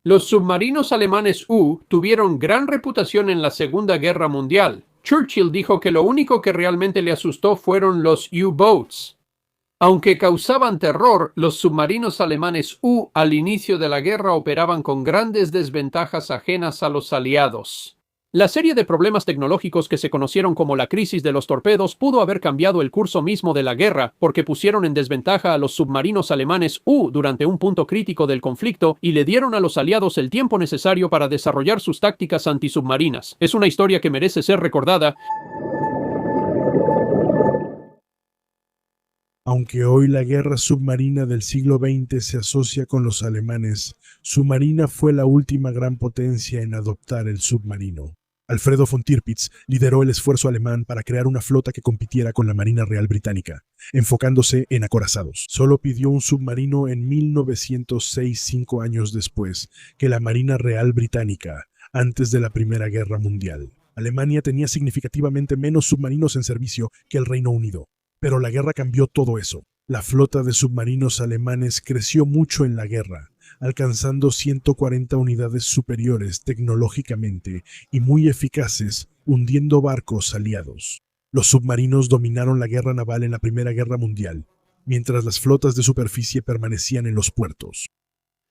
Los submarinos alemanes U tuvieron gran reputación en la Segunda Guerra Mundial. Churchill dijo que lo único que realmente le asustó fueron los U-boats. Aunque causaban terror, los submarinos alemanes U al inicio de la guerra operaban con grandes desventajas ajenas a los aliados. La serie de problemas tecnológicos que se conocieron como la crisis de los torpedos pudo haber cambiado el curso mismo de la guerra porque pusieron en desventaja a los submarinos alemanes U durante un punto crítico del conflicto y le dieron a los aliados el tiempo necesario para desarrollar sus tácticas antisubmarinas. Es una historia que merece ser recordada. Aunque hoy la guerra submarina del siglo XX se asocia con los alemanes, su marina fue la última gran potencia en adoptar el submarino. Alfredo von Tirpitz lideró el esfuerzo alemán para crear una flota que compitiera con la Marina Real Británica, enfocándose en acorazados. Solo pidió un submarino en 1906, 5 años después, que la Marina Real Británica, antes de la Primera Guerra Mundial. Alemania tenía significativamente menos submarinos en servicio que el Reino Unido. Pero la guerra cambió todo eso. La flota de submarinos alemanes creció mucho en la guerra, alcanzando 140 unidades superiores tecnológicamente y muy eficaces, hundiendo barcos aliados. Los submarinos dominaron la guerra naval en la Primera Guerra Mundial, mientras las flotas de superficie permanecían en los puertos.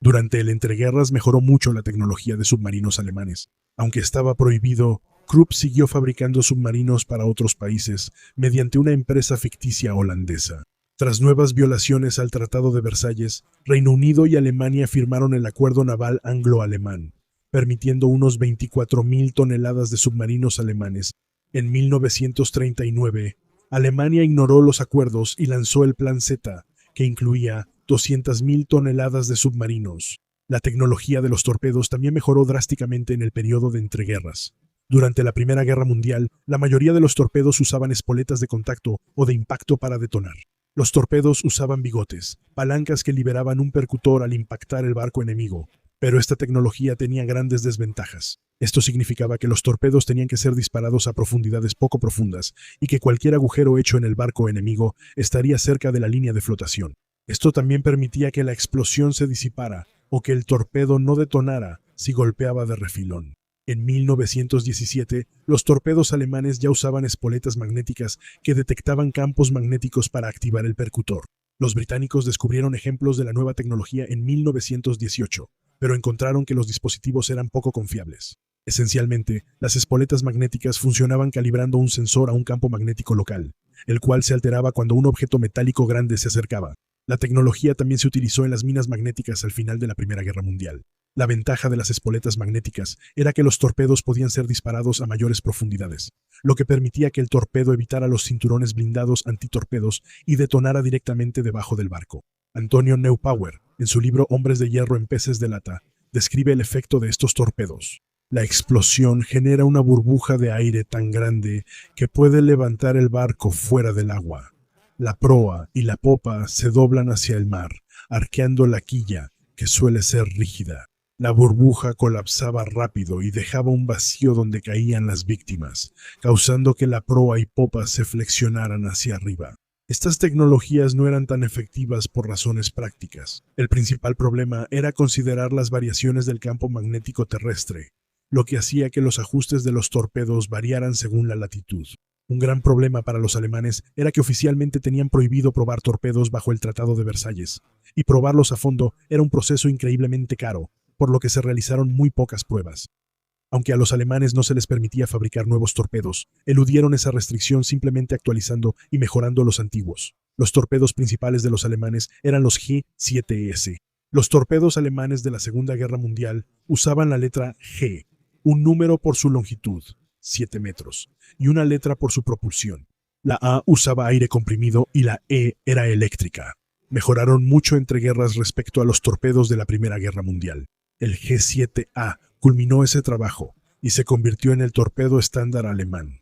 Durante el entreguerras mejoró mucho la tecnología de submarinos alemanes. Aunque estaba prohibido, Krupp siguió fabricando submarinos para otros países mediante una empresa ficticia holandesa. Tras nuevas violaciones al Tratado de Versalles, Reino Unido y Alemania firmaron el Acuerdo Naval Anglo-Alemán, permitiendo unos 24.000 toneladas de submarinos alemanes. En 1939, Alemania ignoró los acuerdos y lanzó el Plan Z, que incluía 200.000 toneladas de submarinos. La tecnología de los torpedos también mejoró drásticamente en el periodo de entreguerras. Durante la Primera Guerra Mundial, la mayoría de los torpedos usaban espoletas de contacto o de impacto para detonar. Los torpedos usaban bigotes, palancas que liberaban un percutor al impactar el barco enemigo, pero esta tecnología tenía grandes desventajas. Esto significaba que los torpedos tenían que ser disparados a profundidades poco profundas y que cualquier agujero hecho en el barco enemigo estaría cerca de la línea de flotación. Esto también permitía que la explosión se disipara o que el torpedo no detonara si golpeaba de refilón. En 1917, los torpedos alemanes ya usaban espoletas magnéticas que detectaban campos magnéticos para activar el percutor. Los británicos descubrieron ejemplos de la nueva tecnología en 1918, pero encontraron que los dispositivos eran poco confiables. Esencialmente, las espoletas magnéticas funcionaban calibrando un sensor a un campo magnético local, el cual se alteraba cuando un objeto metálico grande se acercaba. La tecnología también se utilizó en las minas magnéticas al final de la Primera Guerra Mundial. La ventaja de las espoletas magnéticas era que los torpedos podían ser disparados a mayores profundidades, lo que permitía que el torpedo evitara los cinturones blindados antitorpedos y detonara directamente debajo del barco. Antonio Neupauer, en su libro Hombres de hierro en peces de lata, describe el efecto de estos torpedos. La explosión genera una burbuja de aire tan grande que puede levantar el barco fuera del agua. La proa y la popa se doblan hacia el mar, arqueando la quilla, que suele ser rígida. La burbuja colapsaba rápido y dejaba un vacío donde caían las víctimas, causando que la proa y popa se flexionaran hacia arriba. Estas tecnologías no eran tan efectivas por razones prácticas. El principal problema era considerar las variaciones del campo magnético terrestre, lo que hacía que los ajustes de los torpedos variaran según la latitud. Un gran problema para los alemanes era que oficialmente tenían prohibido probar torpedos bajo el Tratado de Versalles, y probarlos a fondo era un proceso increíblemente caro, por lo que se realizaron muy pocas pruebas. Aunque a los alemanes no se les permitía fabricar nuevos torpedos, eludieron esa restricción simplemente actualizando y mejorando los antiguos. Los torpedos principales de los alemanes eran los G7S. Los torpedos alemanes de la Segunda Guerra Mundial usaban la letra G, un número por su longitud, 7 metros, y una letra por su propulsión. La A usaba aire comprimido y la E era eléctrica. Mejoraron mucho entre guerras respecto a los torpedos de la Primera Guerra Mundial. El G7A culminó ese trabajo y se convirtió en el torpedo estándar alemán.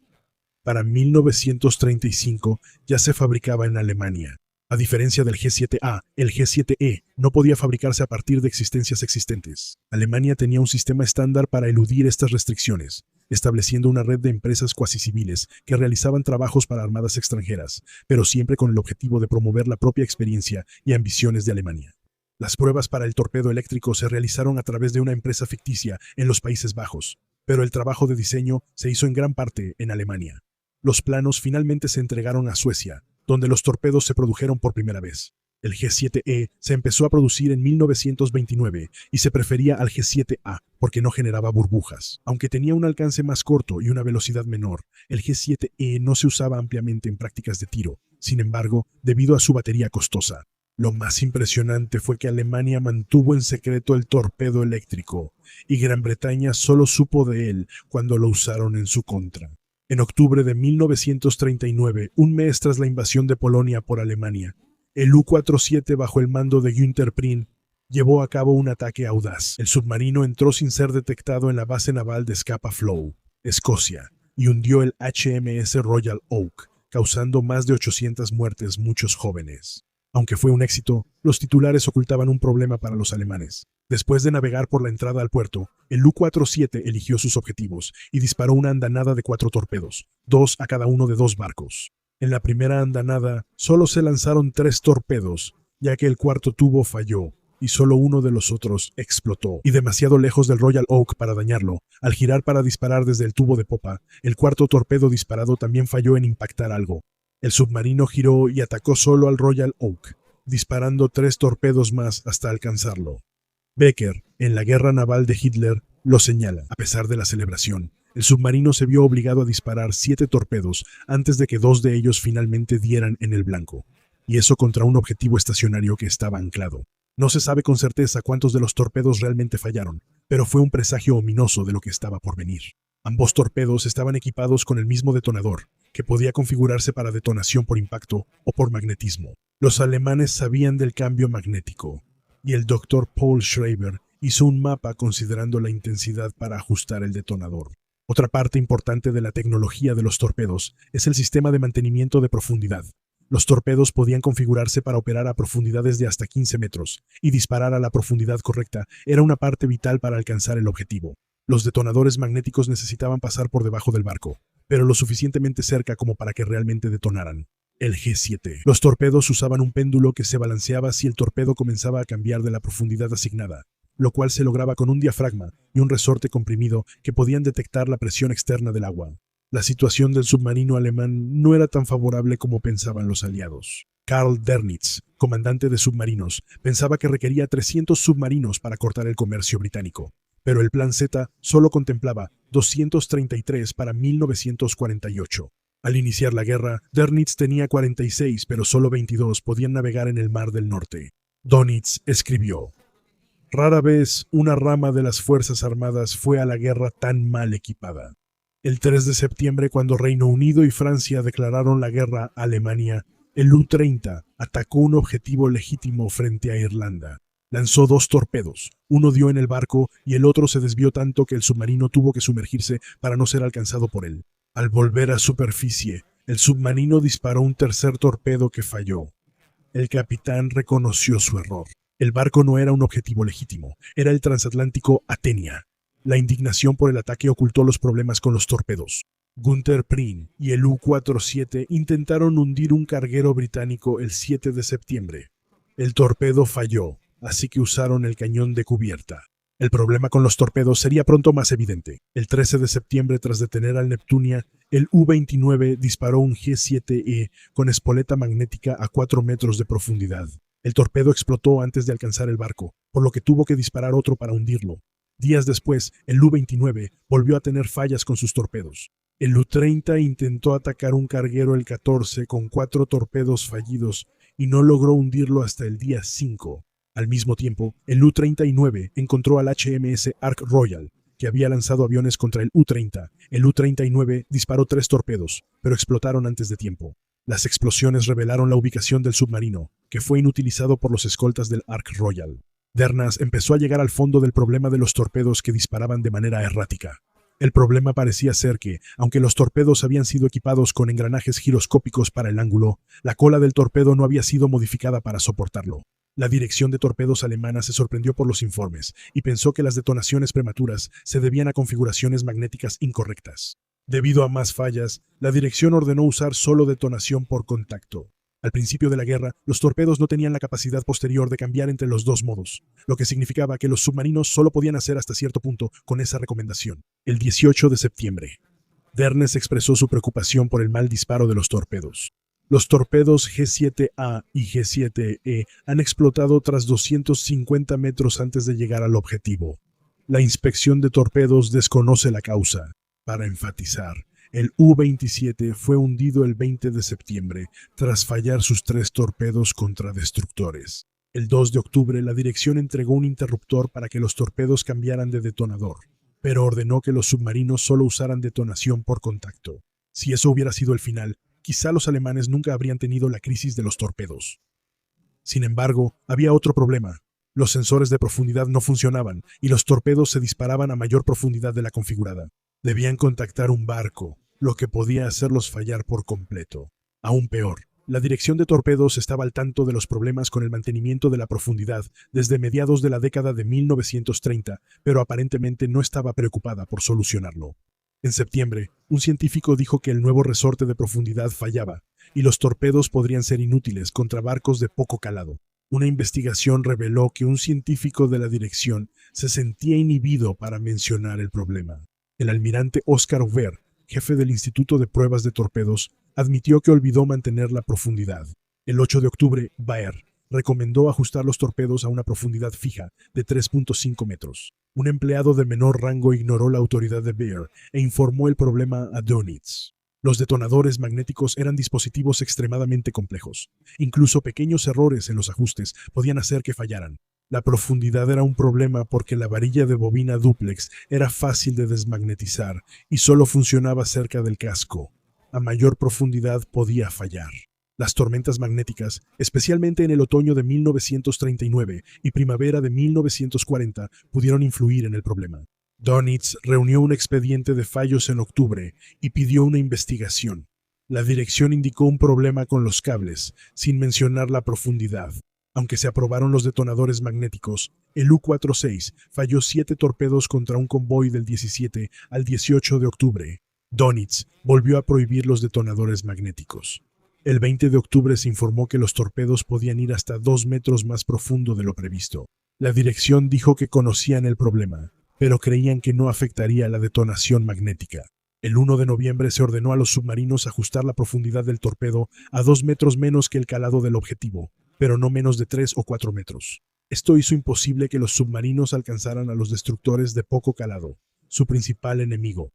Para 1935 ya se fabricaba en Alemania. A diferencia del G7A, el G7E no podía fabricarse a partir de existencias existentes. Alemania tenía un sistema estándar para eludir estas restricciones, estableciendo una red de empresas cuasi civiles que realizaban trabajos para armadas extranjeras, pero siempre con el objetivo de promover la propia experiencia y ambiciones de Alemania. Las pruebas para el torpedo eléctrico se realizaron a través de una empresa ficticia en los Países Bajos, pero el trabajo de diseño se hizo en gran parte en Alemania. Los planos finalmente se entregaron a Suecia, donde los torpedos se produjeron por primera vez. El G-7E se empezó a producir en 1929 y se prefería al G-7A porque no generaba burbujas. Aunque tenía un alcance más corto y una velocidad menor, el G-7E no se usaba ampliamente en prácticas de tiro, sin embargo, debido a su batería costosa. Lo más impresionante fue que Alemania mantuvo en secreto el torpedo eléctrico, y Gran Bretaña solo supo de él cuando lo usaron en su contra. En octubre de 1939, un mes tras la invasión de Polonia por Alemania, el U-47 bajo el mando de Günther Prien llevó a cabo un ataque audaz. El submarino entró sin ser detectado en la base naval de Scapa Flow, Escocia, y hundió el HMS Royal Oak, causando más de 800 muertes, muchos jóvenes. Aunque fue un éxito, los titulares ocultaban un problema para los alemanes. Después de navegar por la entrada al puerto, el U-47 eligió sus objetivos y disparó una andanada de 4 torpedos, 2 a cada uno de 2 barcos. En la primera andanada, solo se lanzaron 3 torpedos, ya que el cuarto tubo falló, y solo uno de los otros explotó, y demasiado lejos del Royal Oak para dañarlo. Al girar para disparar desde el tubo de popa, el cuarto torpedo disparado también falló en impactar algo. El submarino giró y atacó solo al Royal Oak, disparando 3 torpedos más hasta alcanzarlo. Becker, en la guerra naval de Hitler, lo señala. A pesar de la celebración, el submarino se vio obligado a disparar 7 torpedos antes de que 2 de ellos finalmente dieran en el blanco, y eso contra un objetivo estacionario que estaba anclado. No se sabe con certeza cuántos de los torpedos realmente fallaron, pero fue un presagio ominoso de lo que estaba por venir. Ambos torpedos estaban equipados con el mismo detonador, que podía configurarse para detonación por impacto o por magnetismo. Los alemanes sabían del cambio magnético, y el Dr. Paul Schreiber hizo un mapa considerando la intensidad para ajustar el detonador. Otra parte importante de la tecnología de los torpedos es el sistema de mantenimiento de profundidad. Los torpedos podían configurarse para operar a profundidades de hasta 15 metros, y disparar a la profundidad correcta era una parte vital para alcanzar el objetivo. Los detonadores magnéticos necesitaban pasar por debajo del barco, pero lo suficientemente cerca como para que realmente detonaran. El G-7. Los torpedos usaban un péndulo que se balanceaba si el torpedo comenzaba a cambiar de la profundidad asignada, lo cual se lograba con un diafragma y un resorte comprimido que podían detectar la presión externa del agua. La situación del submarino alemán no era tan favorable como pensaban los aliados. Karl Dönitz, comandante de submarinos, pensaba que requería 300 submarinos para cortar el comercio británico, pero el Plan Z solo contemplaba 233 para 1948. Al iniciar la guerra, Dönitz tenía 46, pero solo 22 podían navegar en el Mar del Norte. Dönitz escribió: «Rara vez una rama de las Fuerzas Armadas fue a la guerra tan mal equipada. El 3 de septiembre, cuando Reino Unido y Francia declararon la guerra a Alemania, el U-30 atacó un objetivo legítimo frente a Irlanda. Lanzó 2 torpedos, uno dio en el barco y el otro se desvió tanto que el submarino tuvo que sumergirse para no ser alcanzado por él. Al volver a superficie, el submarino disparó un tercer torpedo que falló. El capitán reconoció su error. El barco no era un objetivo legítimo, era el transatlántico Athenia. La indignación por el ataque ocultó los problemas con los torpedos. Günther Prien y el U-47 intentaron hundir un carguero británico el 7 de septiembre. El torpedo falló, así que usaron el cañón de cubierta. El problema con los torpedos sería pronto más evidente. El 13 de septiembre, tras detener al Neptunia, el U-29 disparó un G-7E con espoleta magnética a 4 metros de profundidad. El torpedo explotó antes de alcanzar el barco, por lo que tuvo que disparar otro para hundirlo. Días después, el U-29 volvió a tener fallas con sus torpedos. El U-30 intentó atacar un carguero el 14 con 4 torpedos fallidos y no logró hundirlo hasta el día 5. Al mismo tiempo, el U-39 encontró al HMS Ark Royal, que había lanzado aviones contra el U-30. El U-39 disparó 3 torpedos, pero explotaron antes de tiempo. Las explosiones revelaron la ubicación del submarino, que fue inutilizado por los escoltas del Ark Royal. Dönitz empezó a llegar al fondo del problema de los torpedos que disparaban de manera errática. El problema parecía ser que, aunque los torpedos habían sido equipados con engranajes giroscópicos para el ángulo, la cola del torpedo no había sido modificada para soportarlo. La dirección de torpedos alemana se sorprendió por los informes y pensó que las detonaciones prematuras se debían a configuraciones magnéticas incorrectas. Debido a más fallas, la dirección ordenó usar solo detonación por contacto. Al principio de la guerra, los torpedos no tenían la capacidad posterior de cambiar entre los dos modos, lo que significaba que los submarinos solo podían hacer hasta cierto punto con esa recomendación. El 18 de septiembre, Dernes expresó su preocupación por el mal disparo de los torpedos. Los torpedos G7A y G7E han explotado tras 250 metros antes de llegar al objetivo. La inspección de torpedos desconoce la causa. Para enfatizar, el U-27 fue hundido el 20 de septiembre tras fallar sus 3 torpedos contra destructores. El 2 de octubre, la dirección entregó un interruptor para que los torpedos cambiaran de detonador, pero ordenó que los submarinos solo usaran detonación por contacto. Si eso hubiera sido el final, quizá los alemanes nunca habrían tenido la crisis de los torpedos. Sin embargo, había otro problema. Los sensores de profundidad no funcionaban y los torpedos se disparaban a mayor profundidad de la configurada. Debían contactar un barco, lo que podía hacerlos fallar por completo. Aún peor, la dirección de torpedos estaba al tanto de los problemas con el mantenimiento de la profundidad desde mediados de la década de 1930, pero aparentemente no estaba preocupada por solucionarlo. En septiembre, un científico dijo que el nuevo resorte de profundidad fallaba y los torpedos podrían ser inútiles contra barcos de poco calado. Una investigación reveló que un científico de la dirección se sentía inhibido para mencionar el problema. El almirante Oscar Over, jefe del Instituto de Pruebas de Torpedos, admitió que olvidó mantener la profundidad. El 8 de octubre, Baer recomendó ajustar los torpedos a una profundidad fija de 3.5 metros. Un empleado de menor rango ignoró la autoridad de Baer e informó el problema a Dönitz. Los detonadores magnéticos eran dispositivos extremadamente complejos. Incluso pequeños errores en los ajustes podían hacer que fallaran. La profundidad era un problema porque la varilla de bobina dúplex era fácil de desmagnetizar y solo funcionaba cerca del casco. A mayor profundidad podía fallar. Las tormentas magnéticas, especialmente en el otoño de 1939 y primavera de 1940, pudieron influir en el problema. Dönitz reunió un expediente de fallos en octubre y pidió una investigación. La dirección indicó un problema con los cables, sin mencionar la profundidad. Aunque se aprobaron los detonadores magnéticos, el U-46 falló 7 torpedos contra un convoy del 17 al 18 de octubre. Dönitz volvió a prohibir los detonadores magnéticos. El 20 de octubre se informó que los torpedos podían ir hasta 2 metros más profundo de lo previsto. La dirección dijo que conocían el problema, pero creían que no afectaría la detonación magnética. El 1 de noviembre se ordenó a los submarinos ajustar la profundidad del torpedo a 2 metros menos que el calado del objetivo, pero no menos de 3 o 4 metros. Esto hizo imposible que los submarinos alcanzaran a los destructores de poco calado, su principal enemigo.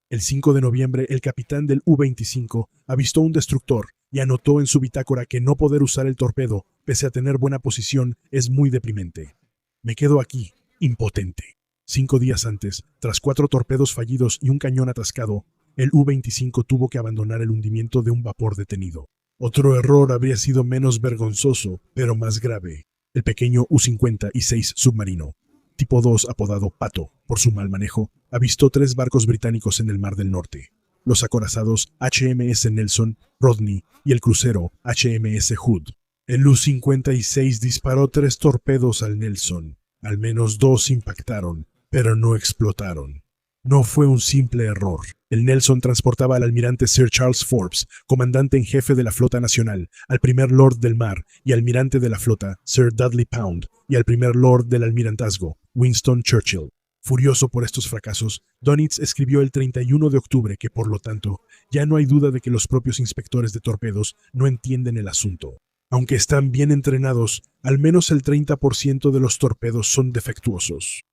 El 5 de noviembre, el capitán del U-25 avistó un destructor y anotó en su bitácora que no poder usar el torpedo, pese a tener buena posición, es muy deprimente. Me quedo aquí, impotente. 5 días antes, tras 4 torpedos fallidos y un cañón atascado, el U-25 tuvo que abandonar el hundimiento de un vapor detenido. Otro error habría sido menos vergonzoso, pero más grave. El pequeño U-56 submarino, tipo 2 apodado Pato por su mal manejo, avistó 3 barcos británicos en el Mar del Norte. Los acorazados HMS Nelson, Rodney y el crucero HMS Hood. El U-56 disparó 3 torpedos al Nelson. Al menos 2 impactaron, pero no explotaron. No fue un simple error. El Nelson transportaba al almirante Sir Charles Forbes, comandante en jefe de la Flota Nacional, al primer Lord del Mar y almirante de la flota, Sir Dudley Pound, y al primer Lord del Almirantazgo, Winston Churchill. Furioso por estos fracasos, Dönitz escribió el 31 de octubre que, por lo tanto, ya no hay duda de que los propios inspectores de torpedos no entienden el asunto. Aunque están bien entrenados, al menos el 30% de los torpedos son defectuosos.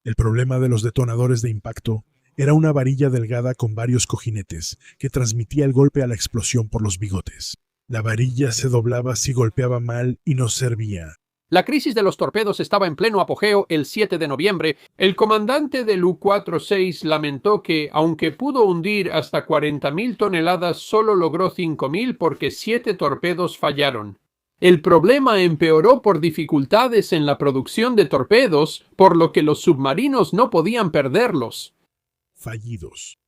El problema de los detonadores de impacto era una varilla delgada con varios cojinetes que transmitía el golpe a la explosión por los bigotes. La varilla se doblaba si golpeaba mal y no servía. La crisis de los torpedos estaba en pleno apogeo el 7 de noviembre. El comandante del U-46 lamentó que, aunque pudo hundir hasta 40.000 toneladas, solo logró 5.000 porque 7 torpedos fallaron. El problema empeoró por dificultades en la producción de torpedos, por lo que los submarinos no podían perderlos. Fallidos.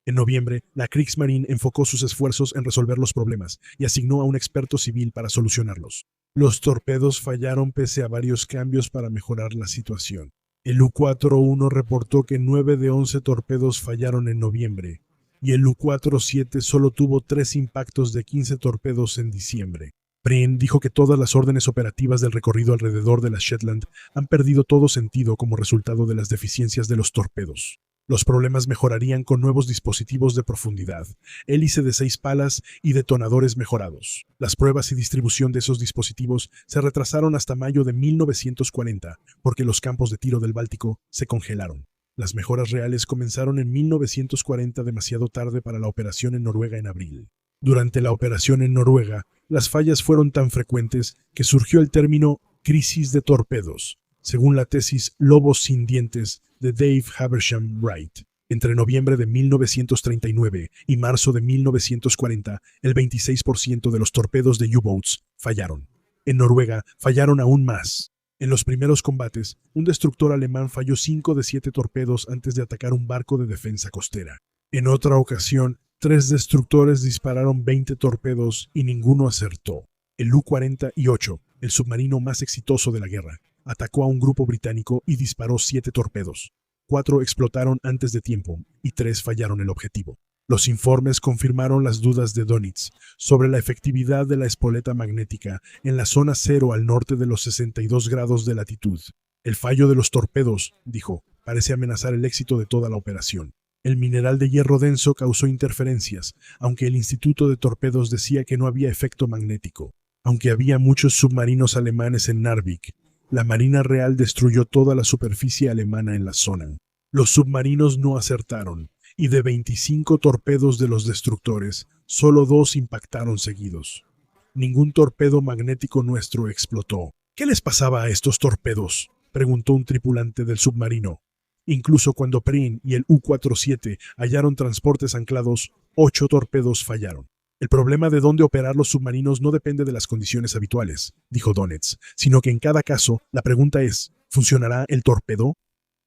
En noviembre, la Kriegsmarine enfocó sus esfuerzos en resolver los problemas y asignó a un experto civil para solucionarlos. Los torpedos fallaron pese a varios cambios para mejorar la situación. El U-41 reportó que 9 de 11 torpedos fallaron en noviembre, y el U-47 solo tuvo 3 impactos de 15 torpedos en diciembre. Prien dijo que todas las órdenes operativas del recorrido alrededor de las Shetland han perdido todo sentido como resultado de las deficiencias de los torpedos. Los problemas mejorarían con nuevos dispositivos de profundidad, hélice de 6 palas y detonadores mejorados. Las pruebas y distribución de esos dispositivos se retrasaron hasta mayo de 1940 porque los campos de tiro del Báltico se congelaron. Las mejoras reales comenzaron en 1940, demasiado tarde para la operación en Noruega en abril. Durante la operación en Noruega, las fallas fueron tan frecuentes que surgió el término crisis de torpedos, según la tesis Lobos sin dientes de Dave Habersham Wright. Entre noviembre de 1939 y marzo de 1940, el 26% de los torpedos de U-boats fallaron. En Noruega fallaron aún más. En los primeros combates, un destructor alemán falló 5 de 7 torpedos antes de atacar un barco de defensa costera. En otra ocasión, 3 destructores dispararon 20 torpedos y ninguno acertó. El U-48, el submarino más exitoso de la guerra, atacó a un grupo británico y disparó 7 torpedos. 4 explotaron antes de tiempo y 3 fallaron el objetivo. Los informes confirmaron las dudas de Dönitz sobre la efectividad de la espoleta magnética en la zona cero al norte de los 62 grados de latitud. El fallo de los torpedos, dijo, parece amenazar el éxito de toda la operación. El mineral de hierro denso causó interferencias, aunque el Instituto de Torpedos decía que no había efecto magnético. Aunque había muchos submarinos alemanes en Narvik, la Marina Real destruyó toda la superficie alemana en la zona. Los submarinos no acertaron, y de 25 torpedos de los destructores, solo 2 impactaron seguidos. Ningún torpedo magnético nuestro explotó. ¿Qué les pasaba a estos torpedos?, preguntó un tripulante del submarino. Incluso cuando Prien y el U-47 hallaron transportes anclados, 8 torpedos fallaron. El problema de dónde operar los submarinos no depende de las condiciones habituales, dijo Dönitz, sino que en cada caso la pregunta es, ¿funcionará el torpedo?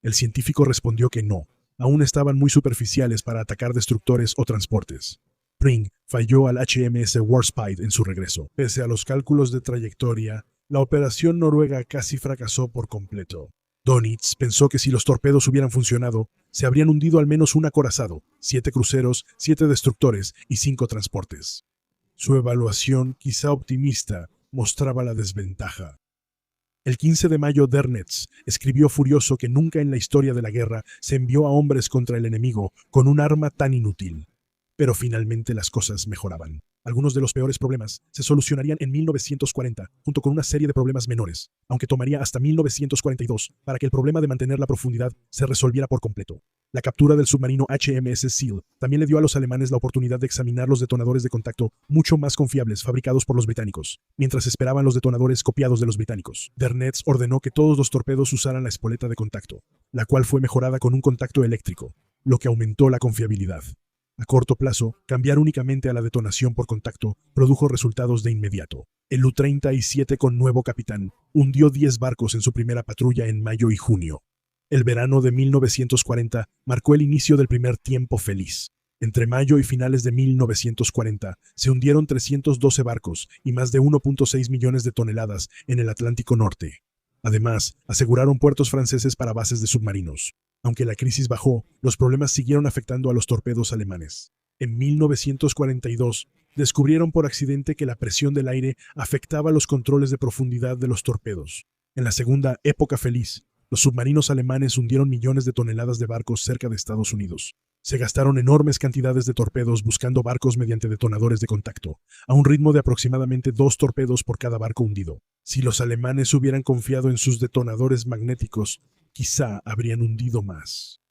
El científico respondió que no. Aún estaban muy superficiales para atacar destructores o transportes. Prien falló al HMS Warspite en su regreso. Pese a los cálculos de trayectoria, la operación noruega casi fracasó por completo. Dönitz pensó que si los torpedos hubieran funcionado, se habrían hundido al menos un acorazado, 7 cruceros, 7 destructores y 5 transportes. Su evaluación, quizá optimista, mostraba la desventaja. El 15 de mayo Dönitz escribió furioso que nunca en la historia de la guerra se envió a hombres contra el enemigo con un arma tan inútil. Pero finalmente las cosas mejoraban. Algunos de los peores problemas se solucionarían en 1940, junto con una serie de problemas menores, aunque tomaría hasta 1942 para que el problema de mantener la profundidad se resolviera por completo. La captura del submarino HMS Seal también le dio a los alemanes la oportunidad de examinar los detonadores de contacto mucho más confiables fabricados por los británicos, mientras esperaban los detonadores copiados de los británicos. Dönitz ordenó que todos los torpedos usaran la espoleta de contacto, la cual fue mejorada con un contacto eléctrico, lo que aumentó la confiabilidad. A corto plazo, cambiar únicamente a la detonación por contacto produjo resultados de inmediato. El U-37 con nuevo capitán hundió 10 barcos en su primera patrulla en mayo y junio. El verano de 1940 marcó el inicio del primer tiempo feliz. Entre mayo y finales de 1940 se hundieron 312 barcos y más de 1.6 millones de toneladas en el Atlántico Norte. Además, aseguraron puertos franceses para bases de submarinos. Aunque la crisis bajó, los problemas siguieron afectando a los torpedos alemanes. En 1942, descubrieron por accidente que la presión del aire afectaba los controles de profundidad de los torpedos. En la segunda época feliz, los submarinos alemanes hundieron millones de toneladas de barcos cerca de Estados Unidos. Se gastaron enormes cantidades de torpedos buscando barcos mediante detonadores de contacto, a un ritmo de aproximadamente 2 torpedos por cada barco hundido. Si los alemanes hubieran confiado en sus detonadores magnéticos, quizá habrían hundido más.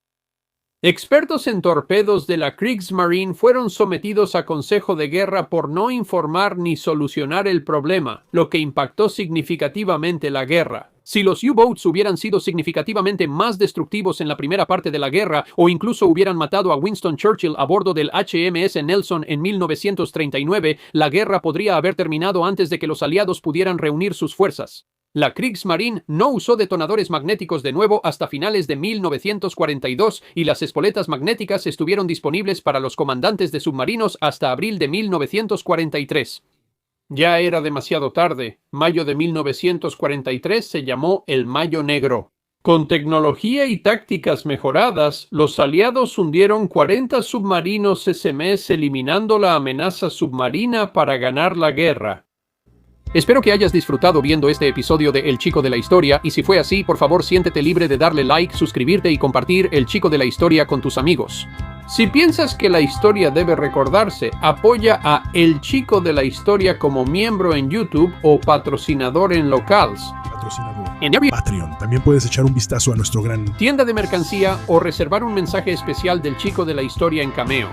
Expertos en torpedos de la Kriegsmarine fueron sometidos a consejo de guerra por no informar ni solucionar el problema, lo que impactó significativamente la guerra. Si los U-boats hubieran sido significativamente más destructivos en la primera parte de la guerra, o incluso hubieran matado a Winston Churchill a bordo del HMS Nelson en 1939, la guerra podría haber terminado antes de que los aliados pudieran reunir sus fuerzas. La Kriegsmarine no usó detonadores magnéticos de nuevo hasta finales de 1942 y las espoletas magnéticas estuvieron disponibles para los comandantes de submarinos hasta abril de 1943. Ya era demasiado tarde. Mayo de 1943 se llamó el Mayo Negro. Con tecnología y tácticas mejoradas, los aliados hundieron 40 submarinos ese mes, eliminando la amenaza submarina para ganar la guerra. Espero que hayas disfrutado viendo este episodio de El Chico de la Historia, y si fue así, por favor siéntete libre de darle like, suscribirte y compartir El Chico de la Historia con tus amigos. Si piensas que la historia debe recordarse, apoya a El Chico de la Historia como miembro en YouTube o patrocinador en Locals. En Patreon. También puedes echar un vistazo a nuestro gran tienda de mercancía o reservar un mensaje especial del Chico de la Historia en Cameo.